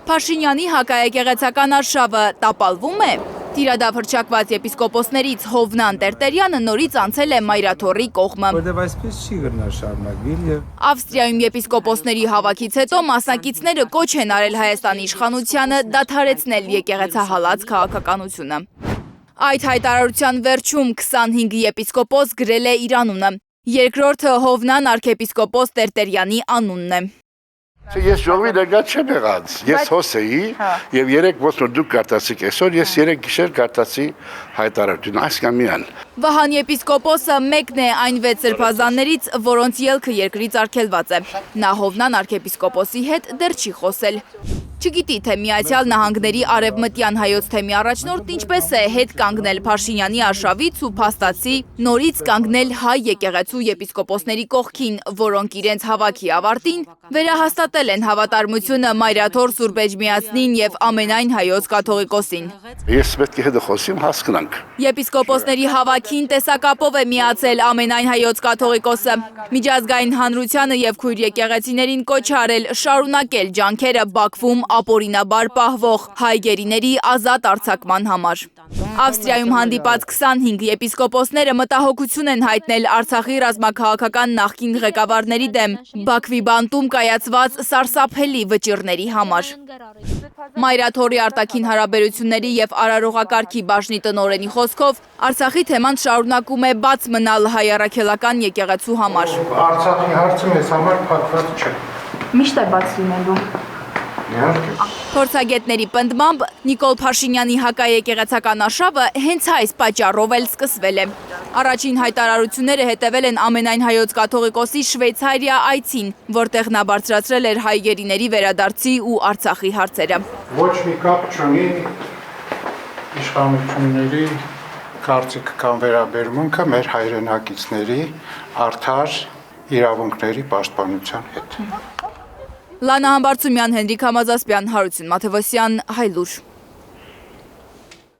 Փաշինյանի հակաեկեղեցական արշավը տապալվում է։ Տիրադափ հռչակված եպիսկոպոսներից Հովնան Տերտերյանը նորից անցել է Մայրաթոռի կողմը։ Որտեւ այսպես չի գնա շարունակվել եւ Ավստրիայում եպիսկոպոսների հավաքից հետո մասնակիցները կոչ են արել Հայաստանի իշխանությանը դադարեցնել եկեղեցահալած քաղաքականությունը։ Այդ հայտարարության վերջում 25 եպիսկոպոս գրել է իր անունը։ Երկրորդը Հովնան arczepiskopos Տերտերյանի անունն է։ Ես ժողովի ներկա չեմ եղած, ես հոս էի եւ 3 ոնց որ դուք կարտացիք այսօր, ես 3 գիշեր կարտացի հայտարարություն այսքանմյան։ Վահան եպիսկոպոսը մեկն է այն 6 սրբազաններից, որոնց ելքը երկրից արգելված է։ Նա Հովնան arczepiskoposi հետ դեռ չի խոսել։ Չգիտի, թե Միացյալ Նահանգների արևմտյան հայոց թեմի առաջնորդն ինչպես է հետ կանգնել Փաշինյանի արշավից ու փաստացի նորից կանգնել հայ եկեղեցու եպիսկոպոսների կողքին, որոնք իրենց հավաքի ավարտին վերահաստատել են հավատարմությունը Մայրաթոռ Սուրբ Էջմիածնին եւ ամենայն հայոց կաթողիկոսին։ Ես պետք է հետո խոսիմ հասկանանք։ Եպիսկոպոսների հավաքին տեսակապով է միացել ամենայն հայոց կաթողիկոսը։ Միջազգային հանրությանը եւ քույր եկեղեցիներին կոչ արել շարունակել ջանքերը Բաքվում ապօրինաբար պահվող հայ գերիների ազատ արձակման համար։ Ավստրիայում հանդիպած 25 եպիսկոպոսները մտահոգություն են հայտնել Արցախի ռազմաքաղաքական նախկին ղեկավարների դեմ Բաքվի բանտում կայացված սարսափելի վճիռների համար։ Մայրաթոռի արտաքին հարաբերությունների եւ արարողակարգի բաժնի տնօրենի խոսքով Արցախի թեման շարունակում է բաց մնալ հայ առաքելական եկեղեցու համար։ Արցախի հարցը մեզ համար փակված չէ։ Միշտ է բաց լինելու։ Փորձագետների պնդմամբ Նիկոլ Փաշինյանի հակաեկեղեցական արշավը հենց այս պատճառով էլ սկսվել է։ Առաջին հայտարարությունները հետևել են ամենայն հայոց կաթողիկոսի Շվեյցարիա այցին, որտեղ նա բարձրացրել էր հայ գերիների վերադարձի ու Արցախի հարցերը։ Ոչ մի կապ չունի իշխանությունների կարծիք կամ վերաբերմունքը մեր հայրենակիցների արդար իրավունքների պաշտպանության հետ։ Լանա Համբարձումյան, Հենրիկ Համազասպյան, Հարություն Մաթևոսյան, Հայլուր։